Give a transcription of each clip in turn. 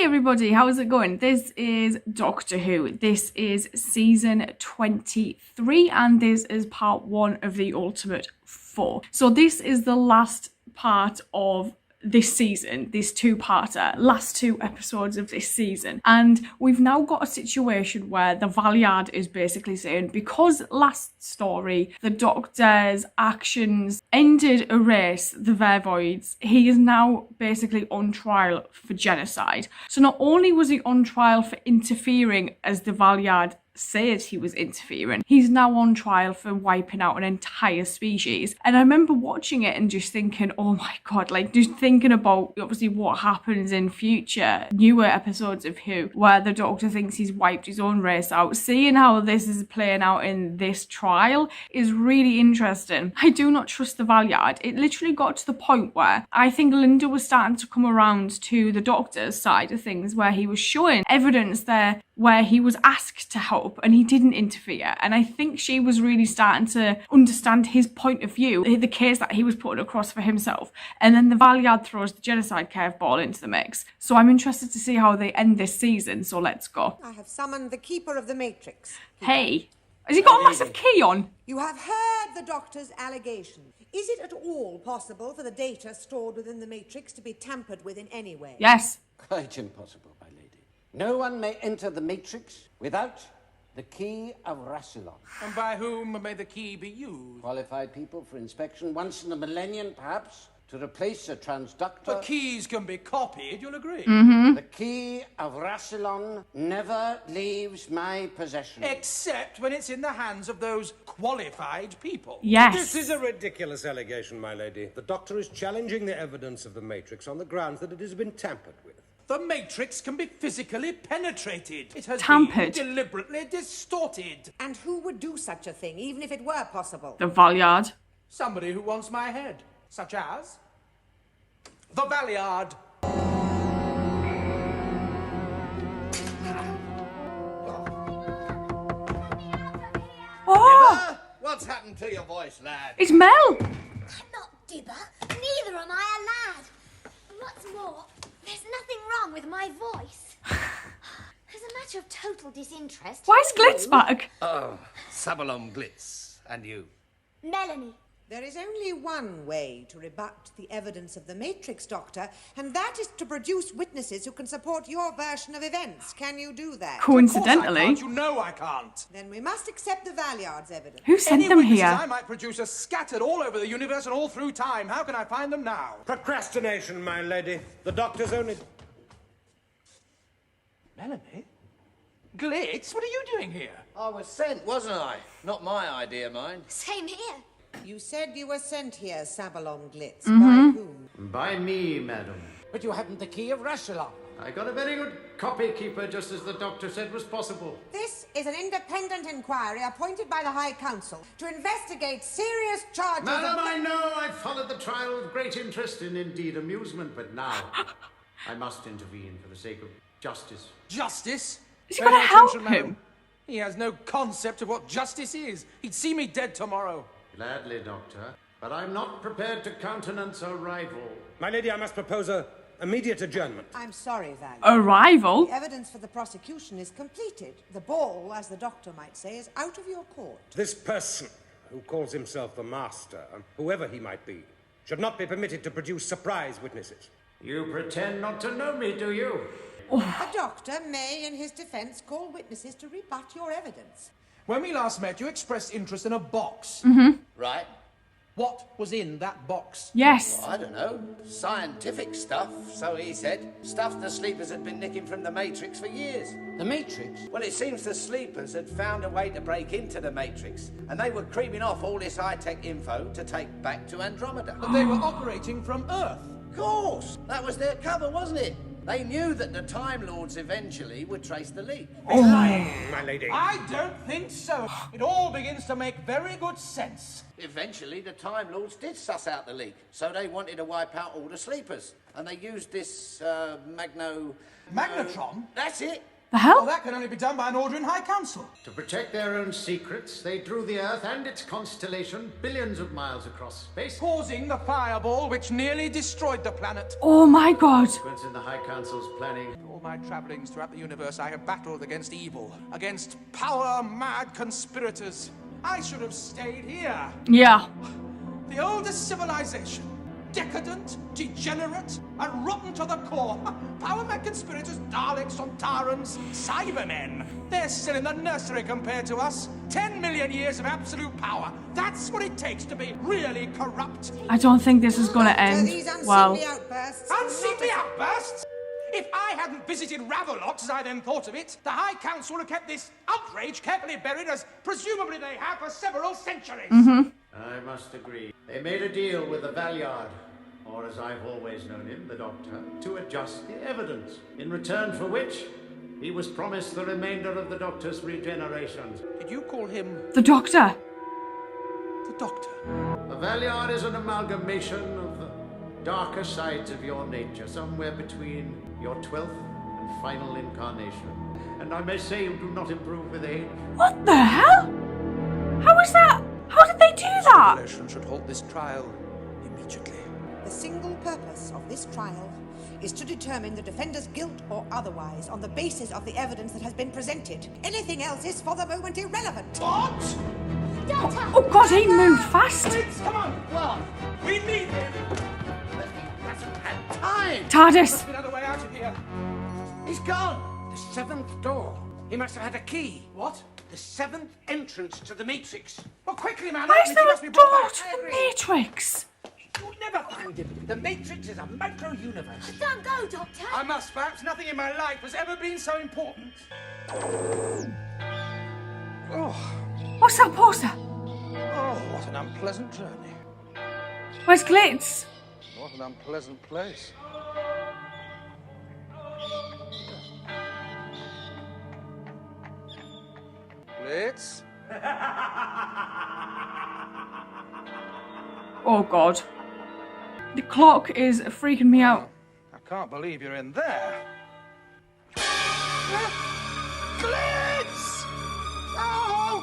Hey everybody, how's it going? This is Doctor Who. This is season 23 and this is part 1 of the Ultimate 4. So this is the last part of this season, this two-parter, last 2 episodes of this season. And we've now got a situation where the Valeyard is basically saying, because last story, the Doctor's actions ended a race, the Vervoids, he is now basically on trial for genocide. So not only was he on trial for interfering as the Valeyard said he was interfering, he's now on trial for wiping out an entire species. And I remember watching it and just thinking, oh my god, like just thinking about obviously what happens in future newer episodes of Who where the Doctor thinks he's wiped his own race out. Seeing how this is playing out in this trial is really interesting. I do not trust the Valeyard. It literally got to the point where I think Linda was starting to come around to the Doctor's side of things, where he was showing evidence there where he was asked to help and he didn't interfere. And I think she was really starting to understand his point of view, the case that he was putting across for himself. And then the Valeyard throws the genocide curveball into the mix. So I'm interested to see how they end this season, so let's go. I have summoned the Keeper of the Matrix. Hey, has he got a massive key on? You have heard the Doctor's allegation. Is it at all possible for the data stored within the Matrix to be tampered with in any way? Yes. Quite impossible, my lady. No one may enter the Matrix without the key of Rassilon. And by whom may the key be used? Qualified people for inspection once in a millennium, perhaps, to replace a transductor. The keys can be copied, you'll agree. The key of Rassilon never leaves my possession. Except when it's in the hands of those qualified people. Yes. This is a ridiculous allegation, my lady. The Doctor is challenging the evidence of the Matrix on the grounds that it has been tampered with. The Matrix can be physically penetrated. It has Tampered. been deliberately distorted. And who would do such a thing, even if it were possible? The Valeyard. Somebody who wants my head. Such as the Valeyard. Oh, What's happened to your voice, lad? it's Mel. I'm not Dibber. Neither am I a lad. What's more, there's nothing wrong with my voice. As a matter of total disinterest. Why is Glitz back? Oh, Sabalom Glitz. And you? Melanie. There is only one way to rebut the evidence of the Matrix, Doctor, and that is to produce witnesses who can support your version of events. Can you do that? Coincidentally. Of course I can't. You know I can't. Then we must accept the Valeyard's evidence. Who sent Any them witnesses here? I might produce are scattered all over the universe and all through time. How can I find them now? Procrastination, my lady. The Doctor's only... Melanie? Glitz, what are you doing here? I was sent, wasn't I? Not my idea, mind. Same here. You said you were sent here, Sabalom Glitz. By whom? By me, madam. But you haven't the key of Rassilon. I got a very good copy keeper, just as the Doctor said was possible. This is an independent inquiry appointed by the High Council to investigate serious charges Madam, of... I know I've followed the trial with great interest and indeed amusement, but now I must intervene for the sake of justice. Justice? Is he Pay gonna no help attention, madam. him? He has no concept of what justice is. He'd see me dead tomorrow. Gladly, Doctor, but I'm not prepared to countenance a rival. My lady, I must propose a immediate adjournment. I'm sorry, Val. A rival? The evidence for the prosecution is completed. The ball, as the Doctor might say, is out of your court. This person, who calls himself the Master, whoever he might be, should not be permitted to produce surprise witnesses. You pretend not to know me, do you? The Doctor may, in his defense, call witnesses to rebut your evidence. When we last met, you expressed interest in a box. Right. What was in that box? Yes. I don't know. Scientific stuff, so he said. Stuff the sleepers had been nicking from the Matrix for years. The Matrix? Well, it seems the sleepers had found a way to break into the Matrix, and they were creaming off all this high-tech info to take back to Andromeda. But they were operating from Earth. Of course! That was their cover, wasn't it? They knew that the Time Lords eventually would trace the leak. My lady. I don't think so. It all begins to make very good sense. Eventually, the Time Lords did suss out the leak, so they wanted to wipe out all the sleepers. And they used this, Magnetron? That's it. The hell? Well, that can only be done by an order in High Council. To protect their own secrets, they drew the Earth and its constellation billions of miles across space. Causing the fireball which nearly destroyed the planet. Oh my god. Consequence in the High Council's planning. All my travellings throughout the universe, I have battled against evil, against power-mad conspirators. I should have stayed here. Yeah. The oldest civilization. Decadent, degenerate, and rotten to the core. Power-mad conspirators, Daleks, Sontarans, Cybermen. They're still in the nursery compared to us. 10 million years of absolute power. That's what it takes to be really corrupt. I don't think this is gonna end These well. unseemly outbursts. Unseemly outbursts? If I hadn't visited Ravelox as I then thought of it, the High Council would have kept this outrage carefully buried as presumably they have for several centuries. I must agree. They made a deal with the Valeyard, or as I've always known him, the Doctor, to adjust the evidence, in return for which he was promised the remainder of the Doctor's regeneration. Did you call him The Doctor. the Doctor? The Valeyard is an amalgamation of the darker sides of your nature, somewhere between your 12th and final incarnation. And I may say you do not improve with age. What the hell? How is that? How did they do that? Circulation should halt this trial immediately. The single purpose of this trial is to determine the defender's guilt or otherwise on the basis of the evidence that has been presented. Anything else is for the moment irrelevant. What? Doctor! Oh god, he moved fast. Fritz, come on! What? We need him! Time! TARDIS. Another way out of here. He's gone! The seventh door. He must have had a key. What? The seventh entrance to the Matrix. Well, quickly, man. Why is He there must a be door brought back. to the Matrix? You'll never find him. The Matrix is a micro-universe. Don't go, Doctor! I must, perhaps nothing in my life has ever been so important. Oh, What's that poster? oh, what an unpleasant journey. Where's Glitz? What an unpleasant place. Blitz? Oh god. The clock is freaking me out. I can't believe you're in there. Glitz! Oh!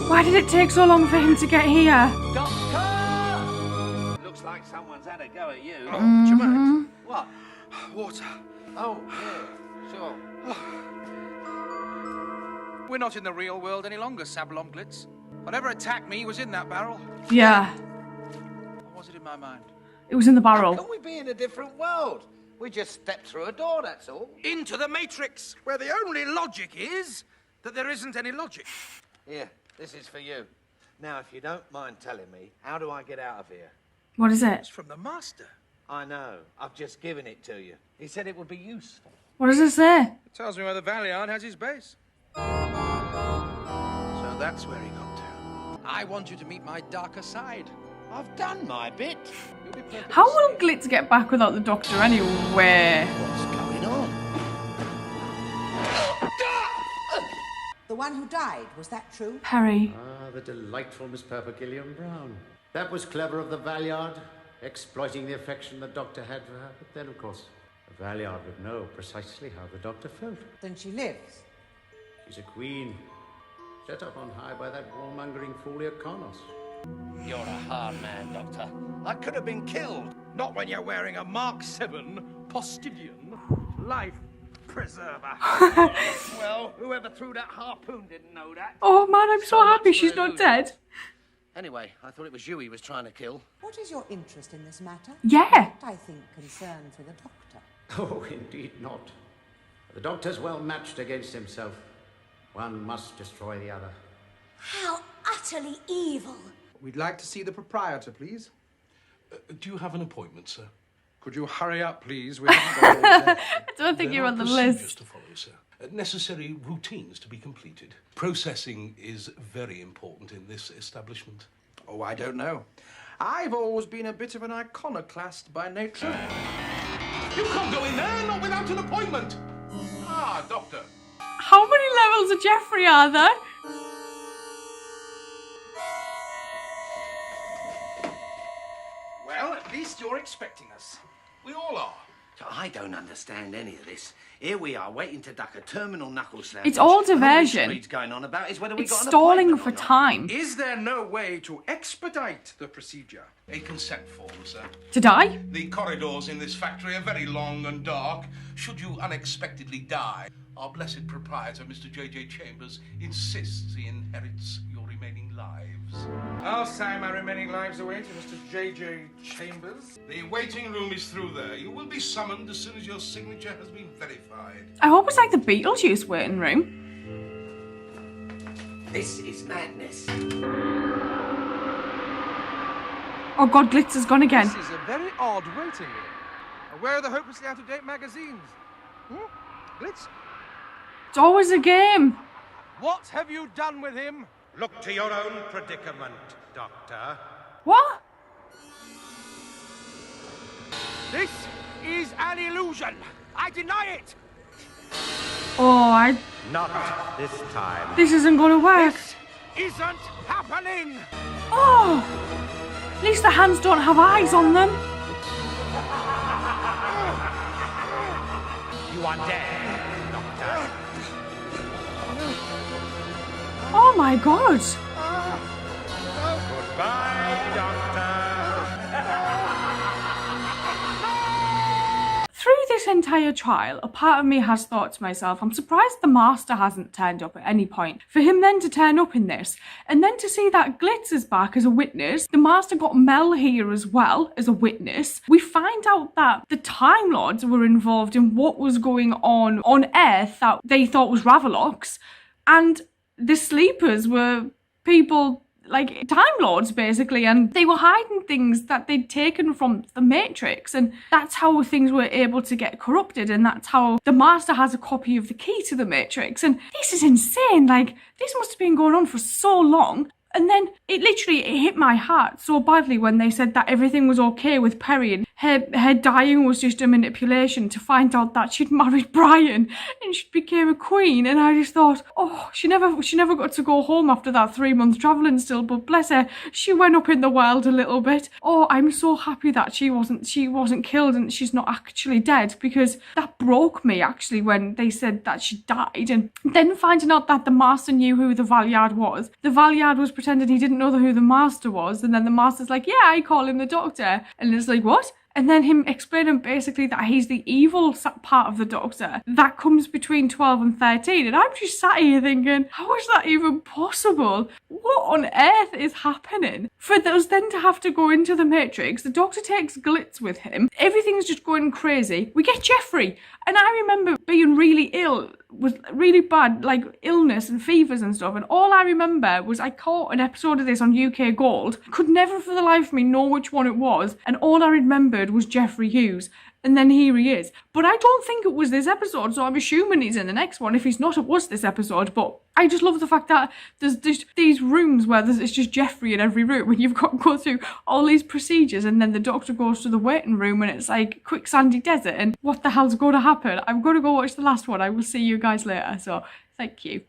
Why did it take so long for him to get here? Doctor! Looks like someone's had a go at you. What? Water. Oh, yeah, sure. We're not in the real world any longer, Sablon Glitz. Whatever attacked me was in that barrel. Yeah, Or was it in my mind? it was in the barrel. Can we be in a different world? We just stepped through a door, that's all. Into the Matrix, where the only logic is that there isn't any logic. Here, this is for you. Now, if you don't mind telling me, how do I get out of here? What is it? It's from the Master. I know. I've just given it to you. He said it would be useful. What does it say? It tells me where the Valeyard has his base. So that's where he got to. I want you to meet my darker side. I've done my bit. You'll be perfectly How will safe. Glitz get back without the Doctor anyway? What's going on? The one who died, was that true? Perry. Ah, the delightful Miss Purple Gilliam Brown. That was clever of the Valeyard, exploiting the affection the Doctor had for her. But then, of course, the Valeyard would know precisely how the Doctor felt. Then she lives. She's a queen, set up on high by that warmongering fool Konos. You're a hard man, Doctor. I could have been killed. Not when you're wearing a Mark 7 Postilion life preserver. Well, whoever threw that harpoon didn't know that. Oh man, I'm so much happy for she's not illusion. dead. Anyway, I thought it was you he was trying to kill. What is your interest in this matter? Yeah. I think concern for the Doctor. Oh, indeed not. The Doctor's well matched against himself. One must destroy the other. How utterly evil! We'd like to see the proprietor, please. Do you have an appointment, sir? Could you hurry up, please? We haven't got all day. I don't think There you're are on the procedures list. to follow, sir. Necessary routines to be completed. Processing is very important in this establishment. Oh, I don't know. I've always been a bit of an iconoclast by nature. You can't go in there, not without an appointment! Ah, Doctor. How many levels of Jeffrey are there? Well, at least you're expecting us. We all are. I don't understand any of this. Here we are, waiting to duck a terminal knuckle slam. It's all And this diversion. screed's going on about is whether we It's got an stalling appointment for or not. time. Is there no way to expedite the procedure? A consent form, sir. To die? The corridors in this factory are very long and dark. Should you unexpectedly die, our blessed proprietor, Mr. J.J. Chambers, insists he inherits your remaining lives. I'll sign my remaining lives away to Mr. J.J. Chambers. The waiting room is through there. You will be summoned as soon as your signature has been verified. I hope it's like the Beetlejuice waiting room. This is madness. Oh god, Glitz has gone again. This is a very odd waiting room. Where are the hopelessly out-of-date magazines? Glitz, It's always a game. what have you done with him? Look to your own predicament, Doctor. What? This is an illusion. I deny it. Oh, Not this time. this isn't gonna work. This isn't happening. Oh! At least the hands don't have eyes on them. You are dead, Doctor. Oh my god. Goodbye, Doctor. Through this entire trial, a part of me has thought to myself, I'm surprised the Master hasn't turned up at any point. For him then to turn up in this, and then to see that Glitz is back as a witness, the Master got Mel here as well as a witness. We find out that the Time Lords were involved in what was going on Earth that they thought was Ravalox, and the Sleepers were people like Time Lords basically, and they were hiding things that they'd taken from the Matrix, and that's how things were able to get corrupted, and that's how the Master has a copy of the key to the Matrix. And this is insane. Like, this must have been going on for so long. And then it hit my heart so badly when they said that everything was okay with Perry and her dying was just a manipulation to find out that she'd married Brian and she became a queen. And I just thought, oh, she never got to go home after that 3 months travelling still, but bless her, she went up in the world a little bit. Oh, I'm so happy that she wasn't killed and she's not actually dead, because that broke me actually when they said that she died. And then finding out that the Master knew who the Valeyard was. The Valeyard was pretending he didn't know who the Master was, and then the Master's like, yeah, I call him the Doctor, and it's like, what? And then him explaining basically that he's the evil part of the Doctor that comes between 12 and 13. And I'm just sat here thinking, how is that even possible? What on earth is happening? For us then to have to go into the Matrix, the Doctor takes Glitz with him. Everything's just going crazy. We get Jeffrey. And I remember being really ill, with really bad, like, illness and fevers and stuff. And all I remember was I caught an episode of this on UK Gold. Could never for the life of me know which one it was. And all I remembered was Jeffrey Hughes. And then here he is. But I don't think it was this episode, so I'm assuming he's in the next one. If he's not, it was this episode. But I just love the fact that there's just these rooms where it's just Jeffrey in every room, and you've got to go through all these procedures, and then the Doctor goes to the waiting room and it's like quicksandy desert, and what the hell's going to happen? I'm going to go watch the last one. I will see you guys later. So thank you.